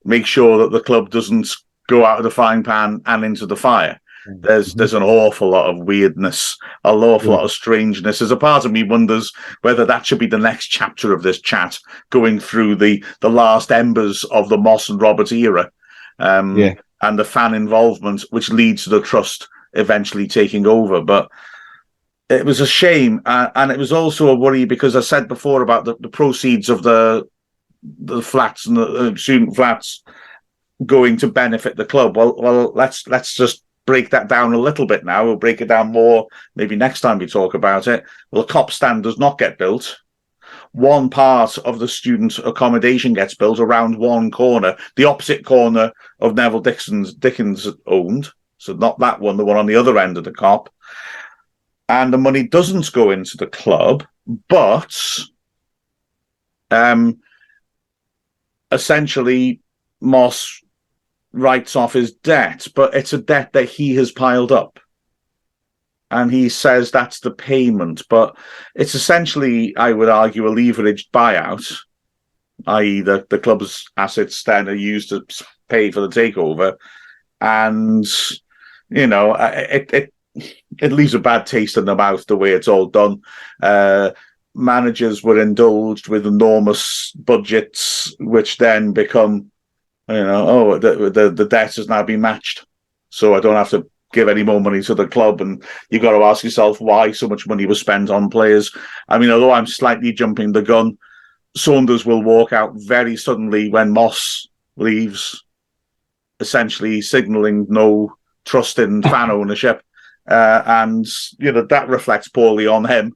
make sure that the club doesn't go out of the frying pan and into the fire. There's an awful lot of weirdness, an awful lot of strangeness. There's a part of me wonders whether that should be the next chapter of this chat, going through the last embers of the Moss and Roberts era, and the fan involvement, which leads to the trust eventually taking over. But it was a shame, and it was also a worry, because I said before about the proceeds of the flats and the student flats going to benefit the club. Well, let's just break that down a little bit now. We'll break it down more maybe next time we talk about it. Well, the cop stand does not get built. One part of the student accommodation gets built around one corner, the opposite corner of Neville Dickens owned. So not that one, the one on the other end of the cop. And the money doesn't go into the club, but essentially Moss writes off his debt, but it's a debt that he has piled up. And he says that's the payment, but it's essentially, I would argue, a leveraged buyout, i.e. the club's assets then are used to pay for the takeover. And, it leaves a bad taste in the mouth the way it's all done. Managers were indulged with enormous budgets, which then become, the debt has now been matched, so I don't have to give any more money to the club. And you've got to ask yourself why so much money was spent on players. I mean, although I'm slightly jumping the gun, Saunders will walk out very suddenly when Moss leaves, essentially signalling no trust in fan ownership, and that reflects poorly on him.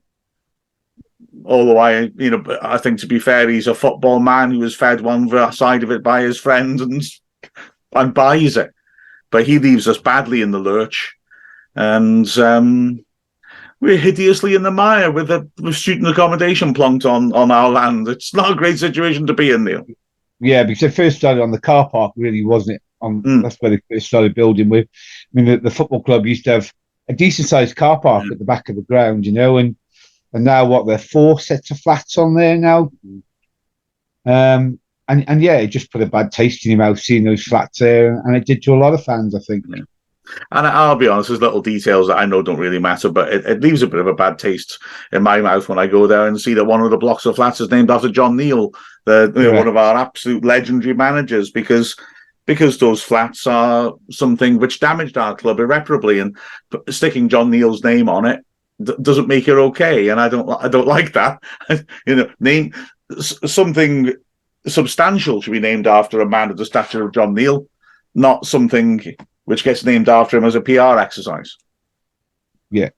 Although I think, to be fair, he's a football man who was fed one side of it by his friend and buys it. But he leaves us badly in the lurch, and we're hideously in the mire with student accommodation plonked on our land. It's not a great situation to be in, Neil. Yeah, because it first started on the car park, really, wasn't it? That's where they first started building with. I mean, the football club used to have a decent-sized car park at the back of the ground, and now there are 4 sets of flats on there now. And it just put a bad taste in your mouth seeing those flats there, and it did to a lot of fans, I think. Yeah. And I'll be honest, there's little details that I know don't really matter, but it leaves a bit of a bad taste in my mouth when I go there and see that one of the blocks of flats is named after John Neal, one of our absolute legendary managers, because because those flats are something which damaged our club irreparably, and sticking John Neal's name on it doesn't make it okay. And I don't like that. Name something substantial should be named after a man of the stature of John Neal, not something which gets named after him as a PR exercise. Yeah.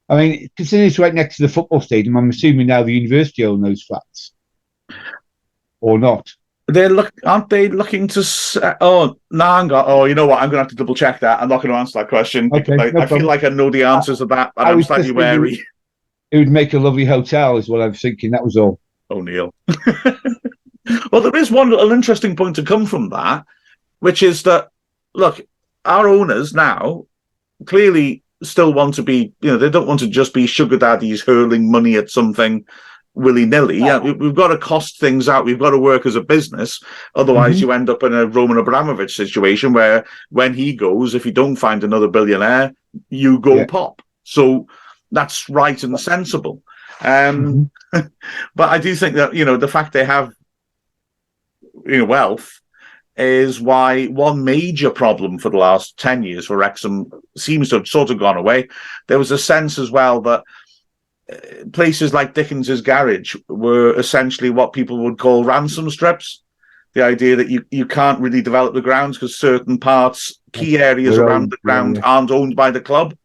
I mean, considering it's right next to the football stadium, I'm assuming now the university own those flats. Or not. Aren't they looking to? Oh, no, oh, you know what? I'm going to have to double check that. I'm not going to answer that question. Okay, I feel like I know the answers to that, and I'm slightly wary. It would make a lovely hotel, is what I was thinking. That was all. Oh, Neil. Well, there is an interesting point to come from that, which is that, look, our owners now clearly still want to be, they don't want to just be sugar daddies hurling money at something willy-nilly. Yeah, we've got to cost things out. We've got to work as a business. Otherwise, you end up in a Roman Abramovich situation where when he goes, if you don't find another billionaire, you go pop. So that's right and sensible. But I do think that, the fact they have wealth is why one major problem for the last 10 years for Wrexham seems to have sort of gone away. There was a sense as well that places like Dickens's garage were essentially what people would call ransom strips. The idea that you can't really develop the grounds because certain parts, key areas around the ground aren't owned by the club.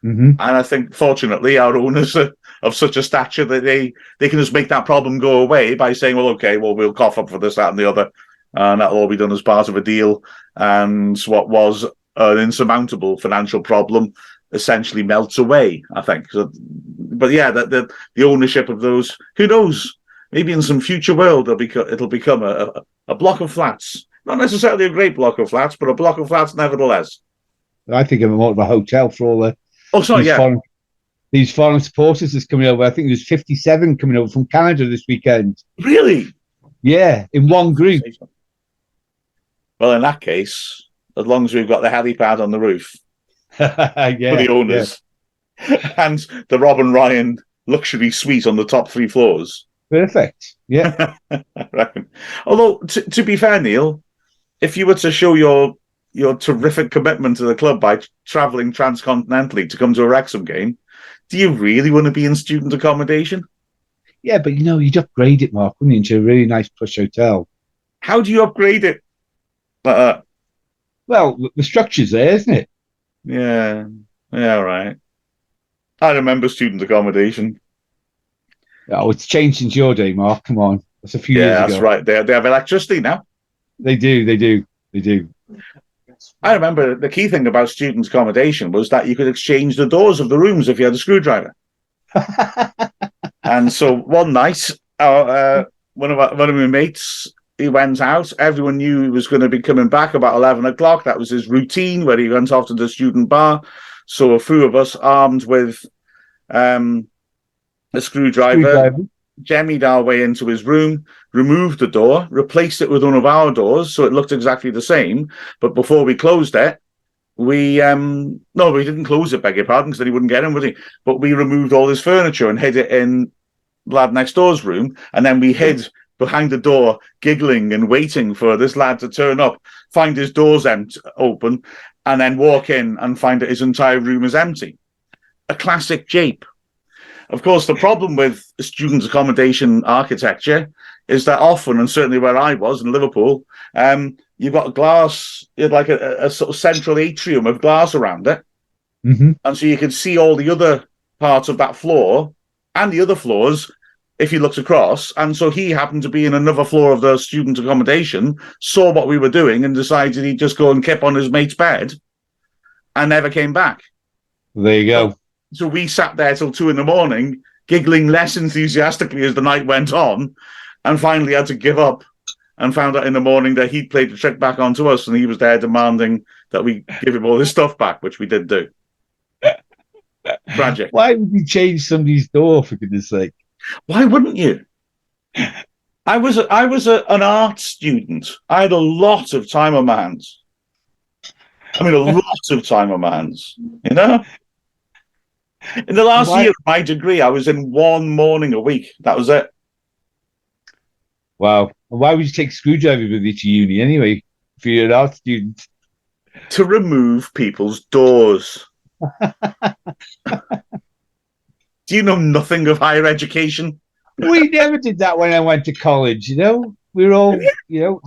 And I think, fortunately, our owners are of such a stature that they can just make that problem go away by saying, well, okay, we'll cough up for this, that, and the other, and that'll all be done as part of a deal. And what was an insurmountable financial problem essentially melts away, I think. So, but yeah, the ownership of those, who knows? Maybe in some future world it'll become a block of flats. Not necessarily a great block of flats, but a block of flats nevertheless. I think of more of a hotel for all the these foreign supporters that's coming over. I think there's 57 coming over from Canada this weekend. Really? Yeah, in one group. Well, in that case, as long as we've got the helipad on the roof for the owners and the Rob and Ryan luxury suite on the top 3 floors. Perfect. Yeah. I reckon. Although, to be fair, Neil, if you were to show your terrific commitment to the club by travelling transcontinentally to come to a Wrexham game, do you really want to be in student accommodation? Yeah, but you'd upgrade it, Mark, wouldn't you, into a really nice plush hotel? How do you upgrade it? Well, the structure's there, isn't it? Yeah, right. I remember student accommodation. Oh, it's changed since your day, Mark. Come on. That's a few years ago. Yeah, that's right. They have electricity now. They do. I remember the key thing about student accommodation was that you could exchange the doors of the rooms if you had a screwdriver. And so one night, one of my mates, he went out. Everyone knew he was going to be coming back about 11 o'clock. That was his routine, where he went off to the student bar. So a few of us, armed with a screwdriver, jemmied our way into his room, removed the door, replaced it with one of our doors, so it looked exactly the same. But before we closed it, we didn't close it, beg your pardon, because then he wouldn't get in, would he? But we removed all his furniture and hid it in lad next door's room, and then we hid behind the door, giggling and waiting for this lad to turn up, find his doors open, and then walk in and find that his entire room is empty. A classic jape. Of course, the problem with student accommodation architecture is that often, and certainly where I was in Liverpool, you've got glass, like a sort of central atrium of glass around it. And so you can see all the other parts of that floor and the other floors if you looked across. And so he happened to be in another floor of the student accommodation, saw what we were doing and decided he'd just go and kip on his mate's bed and never came back. There you go. So we sat there till 2 a.m, giggling less enthusiastically as the night went on, and finally had to give up and found out in the morning that he'd played the trick back onto us and he was there demanding that we give him all his stuff back, which we did do. Tragic. Why would you change somebody's door, for goodness sake? Why wouldn't you? I was an art student. I had a lot of time on my hands. I mean, a lot of time on my hands, you know? In the last year of my degree, I was in one morning a week. That was it. Wow. Why would you take screwdrivers with you to uni anyway? for your art students. To remove people's doors. Do you know nothing of higher education? We never did that when I went to college, you know. We were all, you know,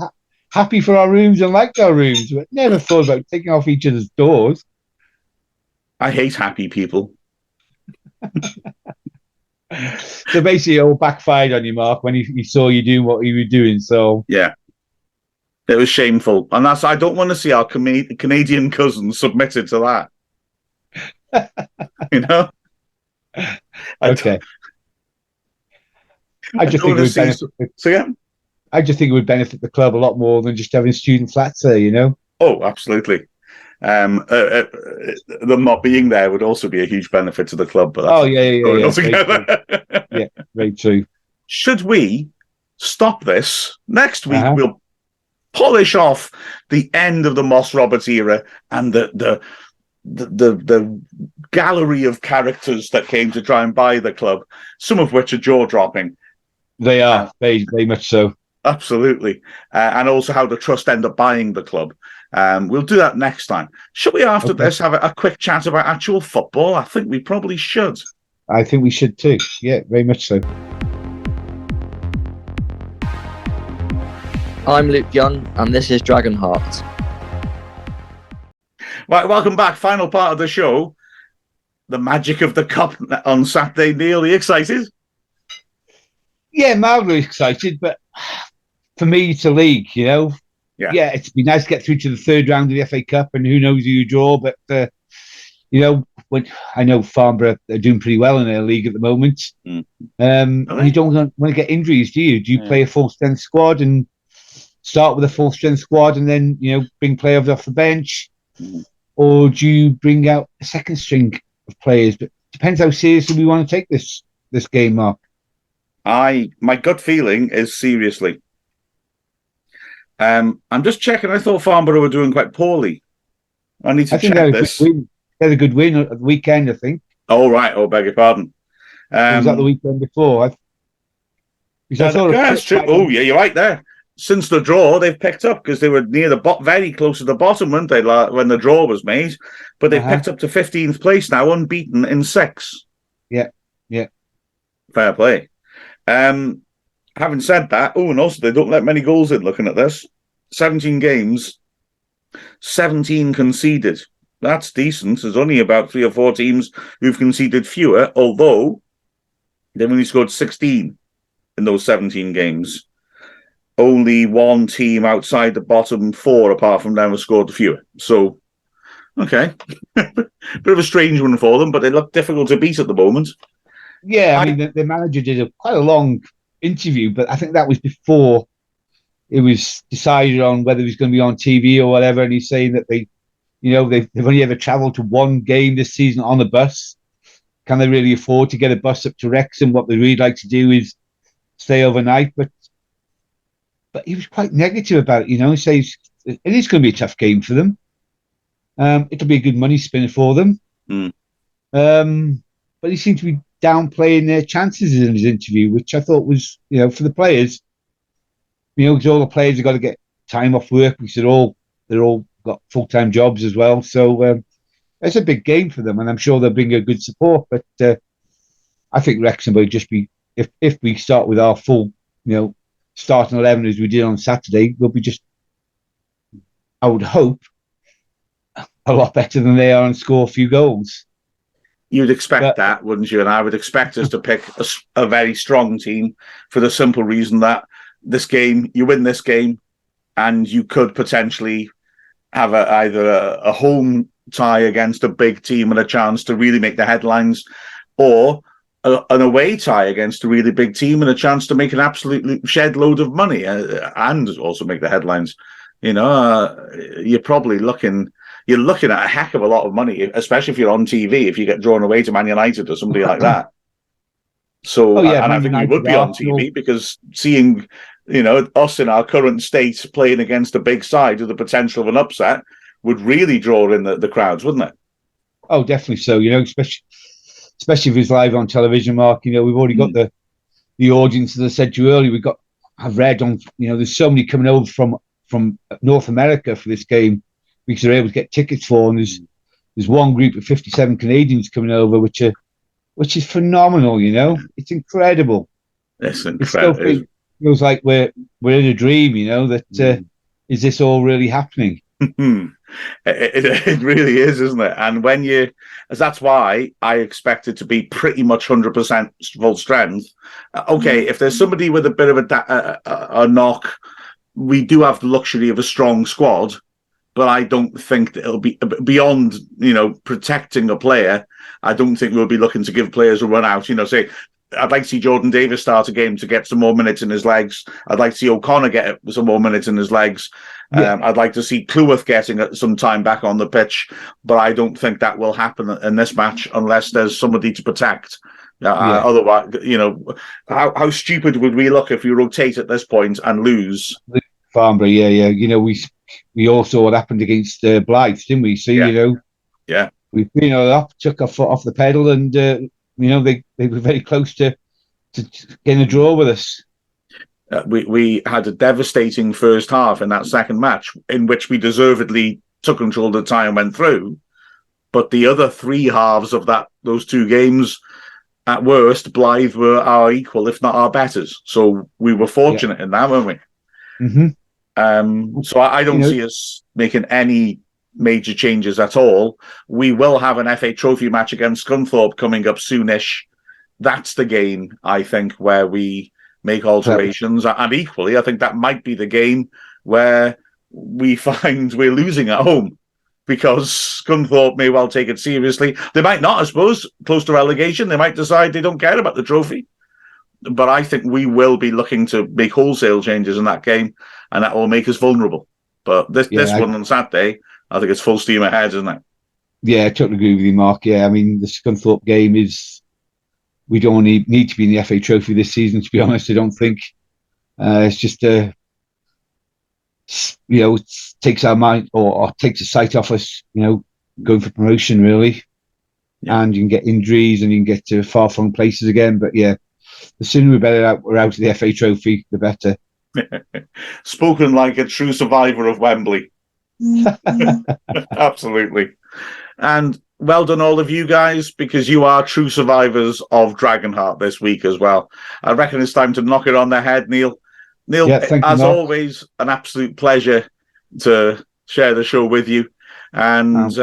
happy for our rooms and liked our rooms, but never thought about taking off each other's doors. I hate happy people. So basically, it all backfired on you, Mark, when he saw you doing what you were doing. So yeah, it was shameful, and I don't want to see our Canadian cousins submitted to that. You know. Okay. I just think it would benefit. So yeah. I just think it would benefit the club a lot more than just having student flats there. You know. Oh, absolutely. Them not being there would also be a huge benefit to the club. But that's yeah, very true. Should we stop this next week? We'll polish off the end of the Moss Roberts era and the gallery of characters that came to try and buy the club, some of which are jaw-dropping. They are very, very much so. Absolutely, and also how the trust end up buying the club. We'll do that next time. Should we, after this, have a quick chat about actual football? I think we probably should. I think we should too. Yeah, very much so. I'm Luke Young, and this is Dragonheart. Right, welcome back. Final part of the show. The magic of the cup on Saturday. Neil, are you excited? Yeah, mildly excited, but for me, it's a league, you know. Yeah, it'd be nice to get through to the third round of the FA Cup, and who knows who you draw. But you know, I know Farnborough are doing pretty well in their league at the moment. You don't want to get injuries, do you? Do you play a full strength squad and start with a full strength squad, and then bring players off the bench, or do you bring out a second string of players? But it depends how seriously we want to take this game, Mark. My gut feeling is seriously. I'm just checking. I thought Farnborough were doing quite poorly. I need to check this. They had a good win at the weekend, I think. Oh, right. Oh, beg your pardon. Was that the weekend before? That's true. Oh, yeah, you're right there. Since the draw, they've picked up because they were near the very close to the bottom, weren't they, when the draw was made? But they've picked up to 15th place now, unbeaten in 6. Yeah. Fair play. Having said that, and also they don't let many goals in looking at this. 17 games, 17 conceded. That's decent. There's only about 3 or 4 teams who've conceded fewer, although they've only scored 16 in those 17 games. Only one team outside the bottom 4, apart from them, has scored fewer. So, okay. Bit of a strange one for them, but they look difficult to beat at the moment. Yeah, I mean, the manager did quite a long interview, but I think that was before it was decided on whether he was going to be on TV or whatever. And he's saying that they've only ever travelled to one game this season on a bus. Can they really afford to get a bus up to Wrexham? What they really like to do is stay overnight. But he was quite negative about it. He says it is going to be a tough game for them. It'll be a good money spinner for them. But he seemed to be downplaying their chances in his interview, which I thought was, for the players, because all the players have got to get time off work because they're all got full-time jobs as well. So it's a big game for them, and I'm sure they'll bring a good support. But I think Wrexham will just be, if we start with our full, starting 11 as we did on Saturday, we'll be just, I would hope, a lot better than they are and score a few goals. You'd expect that, wouldn't you? And I would expect us to pick a very strong team for the simple reason that you win this game, and you could potentially have either a home tie against a big team and a chance to really make the headlines, or an away tie against a really big team and a chance to make an absolute shed load of money and also make the headlines. You're probably looking at a heck of a lot of money, especially if you're on TV, if you get drawn away to Man United or somebody like that. So, and I think we would be on TV because seeing, us in our current state playing against a big side with the potential of an upset would really draw in the crowds, wouldn't it? Oh, definitely so. Especially if it's live on television, Mark. We've already got the audience, as I said to you earlier. I've read on, there's so many coming over from from North America for this game because they're able to get tickets for. And there's one group of 57 Canadians coming over, which is phenomenal. You know, it's incredible. It's incredible. It feels like we're in a dream. You know that is this all really happening? It really is, isn't it? And that's why I expect it to be pretty much 100% full strength. Okay, if there's somebody with a bit of a knock, we do have the luxury of a strong squad, but I don't think that it'll be beyond, protecting a player. I don't think we'll be looking to give players a run out. Say, I'd like to see Jordan Davis start a game to get some more minutes in his legs. I'd like to see O'Connor get some more minutes in his legs. Yeah. I'd like to see Cleworth getting some time back on the pitch, but I don't think that will happen in this match unless there's somebody to protect. Otherwise, how stupid would we look if we rotate at this point and lose? Farnborough, yeah. We all saw what happened against Blythe, didn't we? So, we took our foot off the pedal and... they were very close to getting a draw with us. We had a devastating first half in that second match, in which we deservedly took control of the tie and went through. But the other three halves of those two games, at worst, Blythe were our equal, if not our betters. So we were fortunate in that, weren't we? Mm-hmm. So I don't see us making any major changes at all. We will have an FA Trophy match against Scunthorpe coming up soonish. That's the game, I think, where we make alterations. And equally, I think that might be the game where we find we're losing at home, because Scunthorpe may well take it seriously. They might not, I suppose, close to relegation. They might decide they don't care about the trophy. But I think we will be looking to make wholesale changes in that game, and that will make us vulnerable. But this one on Saturday, I think it's full steam ahead, isn't it? Yeah, I totally agree with you, Mark. Yeah, I mean, the Scunthorpe game we don't need to be in the FA Trophy this season, to be honest. I don't think. It's just, it takes our mind or takes the sight off us, going for promotion, really. Yeah. And you can get injuries and you can get to far-flung places again. But yeah, the sooner we're out of the FA Trophy, the better. Spoken like a true survivor of Wembley. Absolutely. And well done all of you guys, because you are true survivors of Dragonheart this week as well. I reckon it's time to knock it on the head, Neil. Neil, as always, an absolute pleasure to share the show with you. And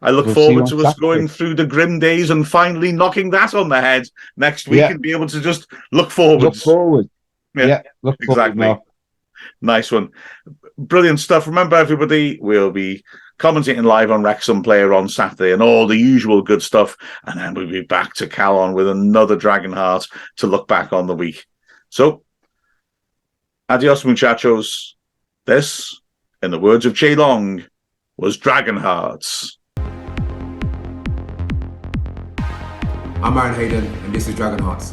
I look forward to us going through the grim days and finally knocking that on the head next week and be able to just look forward. Look forward. Yeah, look exactly. Forward, nice one. Brilliant stuff. Remember, everybody, we'll be commentating live on Wrexham Player on Saturday and all the usual good stuff. And then we'll be back to Calon with another Dragonheart to look back on the week. So, adios, muchachos. This, in the words of Che Long, was Dragonhearts. I'm Aaron Hayden, and this is Dragonhearts.